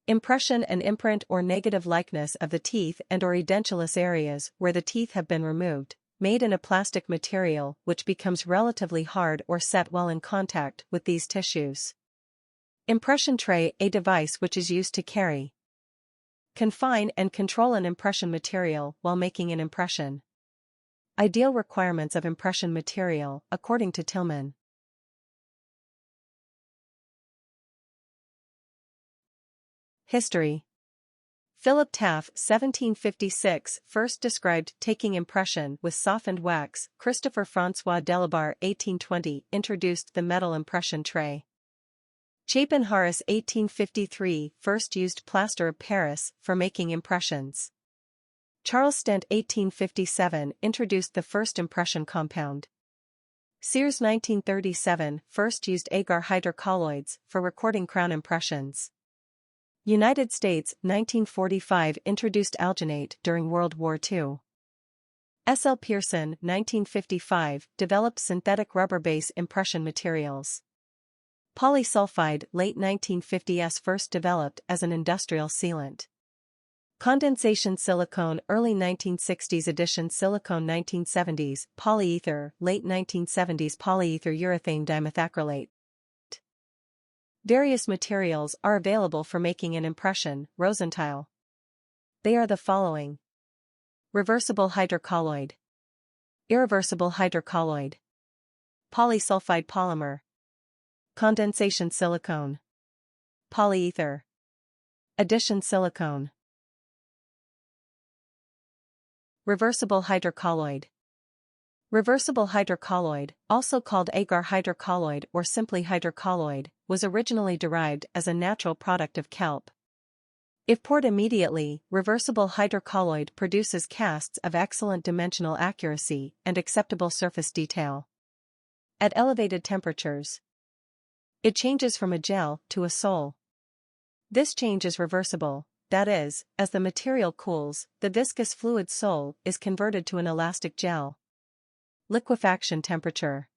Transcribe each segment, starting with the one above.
Impression and imprint or negative likeness of the teeth and/or edentulous areas where the teeth have been removed, made in a plastic material which becomes relatively hard or set while in contact with these tissues. Impression tray, a device which is used to carry, confine and control an impression material while making an impression. Ideal requirements of impression material, according to Tillman. History. Philip Taft, 1756, first described taking impression with softened wax. Christopher François Delabarre, 1820, introduced the metal impression tray. Chapin Harris, 1853, first used plaster of Paris for making impressions. Charles Stent, 1857, introduced the first impression compound. Sears, 1937, first used agar hydrocolloids for recording crown impressions. United States, 1945, introduced alginate during World War II. S. L. Pearson, 1955, developed synthetic rubber base impression materials. Polysulfide, late 1950s, first developed as an industrial sealant. Condensation silicone, early 1960s edition silicone, 1970s, polyether, late 1970s, polyether urethane dimethacrylate. Various materials are available for making an impression. Rosenthal. They are the following: reversible hydrocolloid, irreversible hydrocolloid, polysulfide polymer, condensation silicone, polyether, addition silicone. Reversible hydrocolloid. Reversible hydrocolloid, also called agar hydrocolloid or simply hydrocolloid, was originally derived as a natural product of kelp. If poured immediately, reversible hydrocolloid produces casts of excellent dimensional accuracy and acceptable surface detail. At elevated temperatures, it changes from a gel to a sol. This change is reversible, that is, as the material cools, the viscous fluid sol is converted to an elastic gel. Liquefaction temperature.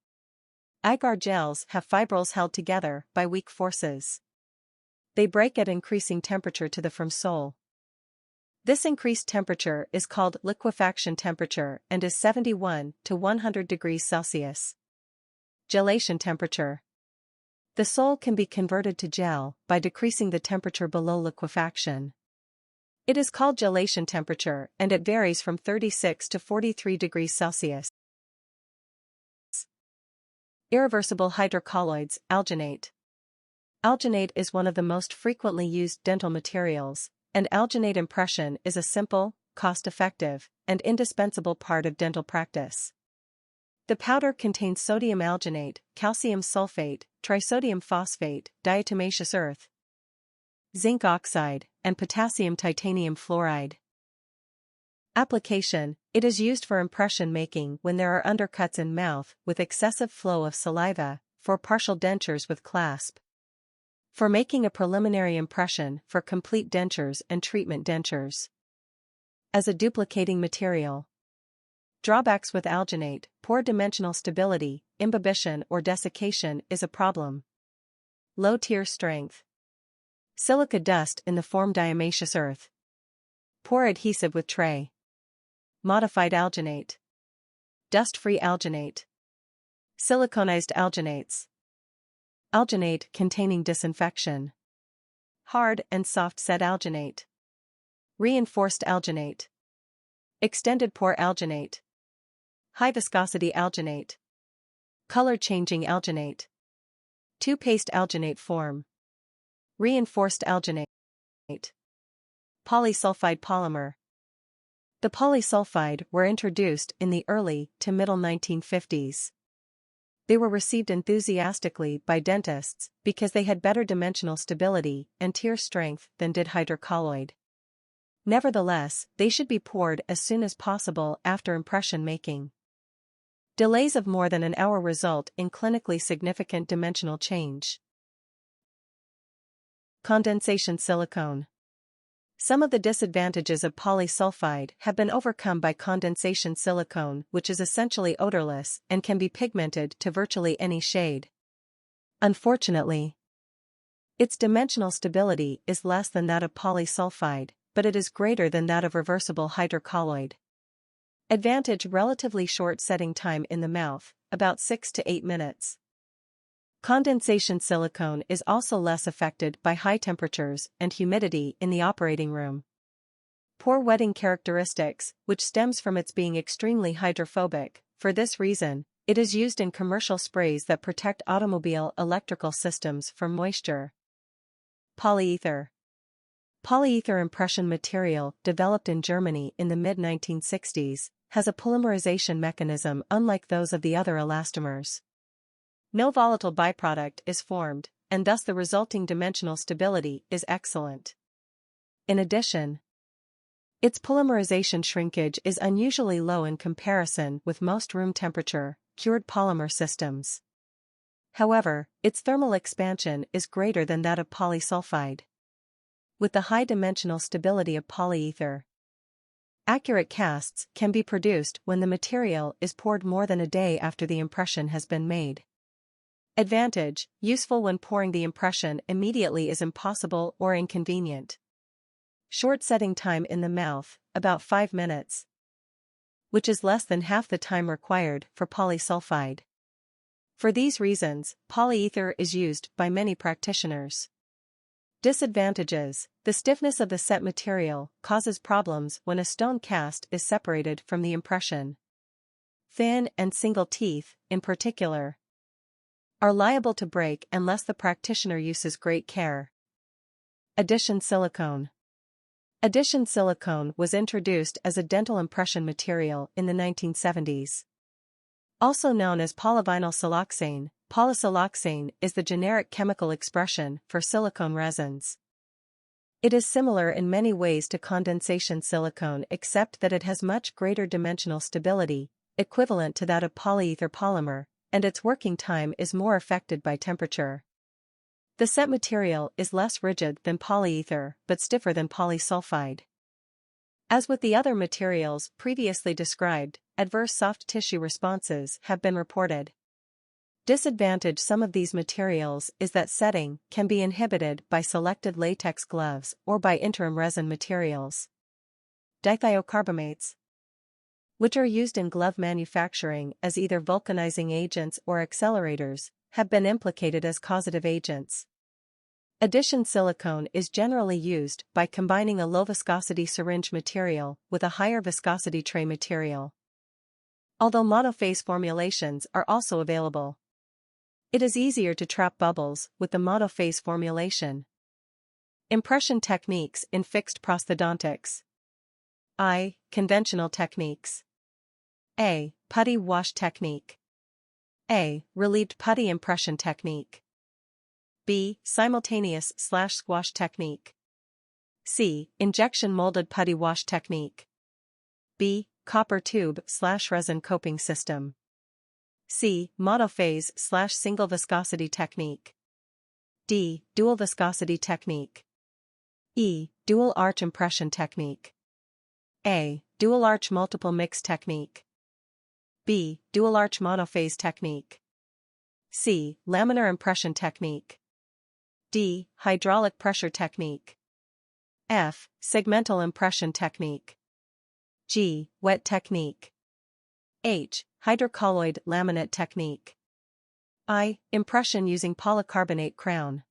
Agar gels have fibrils held together by weak forces. They break at increasing temperature to the from sol. This increased temperature is called liquefaction temperature and is 71 to 100 degrees Celsius. Gelation temperature. The sol can be converted to gel by decreasing the temperature below liquefaction. It is called gelation temperature and it varies from 36 to 43 degrees Celsius. Irreversible hydrocolloids, alginate. Alginate is one of the most frequently used dental materials, and alginate impression is a simple, cost-effective, and indispensable part of dental practice. The powder contains sodium alginate, calcium sulfate, trisodium phosphate, diatomaceous earth, zinc oxide, and potassium titanium fluoride. Application: it is used for impression making when there are undercuts in mouth with excessive flow of saliva, for partial dentures with clasp, for making a preliminary impression for complete dentures and treatment dentures. As a duplicating material. Drawbacks with alginate: poor dimensional stability, imbibition or desiccation is a problem. Low tear strength. Silica dust in the form diatomaceous earth. Poor adhesive with tray. Modified alginate. Dust-free alginate. Siliconized alginates. Alginate containing disinfection. Hard and soft set alginate. Reinforced alginate. Extended pore alginate. High viscosity alginate. Color-changing alginate. Two-paste alginate form. Reinforced alginate. Polysulfide polymer. The polysulfide were introduced in the early to middle 1950s. They were received enthusiastically by dentists because they had better dimensional stability and tear strength than did hydrocolloid. Nevertheless, they should be poured as soon as possible after impression making. Delays of more than an hour result in clinically significant dimensional change. Condensation silicone. Some of the disadvantages of polysulfide have been overcome by condensation silicone, which is essentially odorless and can be pigmented to virtually any shade. Unfortunately, Its dimensional stability is less than that of polysulfide, but it is greater than that of reversible hydrocolloid. Advantage: relatively short setting time in the mouth, about 6 to 8 minutes. Condensation: silicone is also less affected by high temperatures and humidity in the operating room. Poor wetting characteristics, which stems from its being extremely hydrophobic. For this reason, it is used in commercial sprays that protect automobile electrical systems from moisture. Polyether. Polyether impression material, developed in Germany in the mid-1960s, has a polymerization mechanism unlike those of the other elastomers. No volatile byproduct is formed, and thus the resulting dimensional stability is excellent. In addition, its polymerization shrinkage is unusually low in comparison with most room temperature, cured polymer systems. However, its thermal expansion is greater than that of polysulfide. With the high dimensional stability of polyether, accurate casts can be produced when the material is poured more than a day after the impression has been made. Advantage: useful when pouring the impression immediately is impossible or inconvenient. Short setting time in the mouth, about 5 minutes, which is less than half the time required for polysulfide. For these reasons, polyether is used by many practitioners. Disadvantages: the stiffness of the set material causes problems when a stone cast is separated from the impression. Thin and single teeth, in particular, are liable to break unless the practitioner uses great care. Addition: silicone. Addition silicone was introduced as a dental impression material in the 1970s. Also known as polyvinyl siloxane, polysiloxane is the generic chemical expression for silicone resins. It is similar in many ways to condensation silicone except that it has much greater dimensional stability, equivalent to that of polyether polymer, and its working time is more affected by temperature. The set material is less rigid than polyether but stiffer than polysulfide. As with the other materials previously described, adverse soft tissue responses have been reported. Disadvantage: some of these materials is that setting can be inhibited by selected latex gloves or by interim resin materials. Dithiocarbamates, which are used in glove manufacturing as either vulcanizing agents or accelerators, have been implicated as causative agents. Addition silicone is generally used by combining a low-viscosity syringe material with a higher viscosity tray material. Although monophase formulations are also available, it is easier to trap bubbles with the monophase formulation. Impression techniques in fixed prosthodontics. I. Conventional techniques. A. Putty wash technique. A. Relieved putty impression technique. B. Simultaneous/squash technique. C. Injection molded putty wash technique. B. Copper tube/resin coping system. C. Monophase/single viscosity technique. D. Dual viscosity technique. E. Dual arch impression technique. A. Dual arch multiple mix technique. B. Dual arch monophase technique. C. Laminar impression technique. D. Hydraulic pressure technique. F. Segmental impression technique. G. Wet technique. H. Hydrocolloid laminate technique. I. Impression using polycarbonate crown.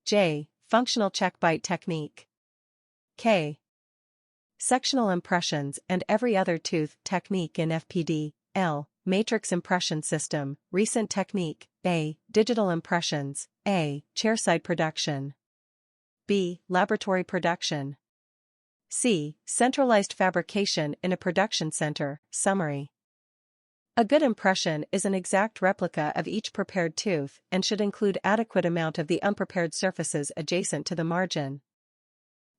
J. Functional check bite technique. K. Sectional impressions and every other tooth technique in FPD. L. Matrix impression system, recent technique. A. Digital impressions. A. Chairside production. B. Laboratory production. C. Centralized fabrication in a production center. Summary. A good impression is an exact replica of each prepared tooth and should include adequate amount of the unprepared surfaces adjacent to the margin.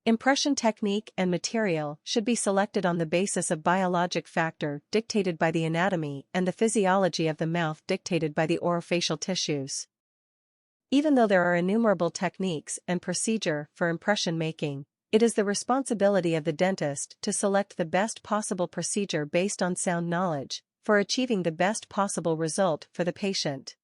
Impression technique and material should be selected on the basis of biologic factor dictated by the anatomy and the physiology of the mouth dictated by the orofacial tissues. Even though there are innumerable techniques and procedure for impression making, it is the responsibility of the dentist to select the best possible procedure based on sound knowledge, for achieving the best possible result for the patient.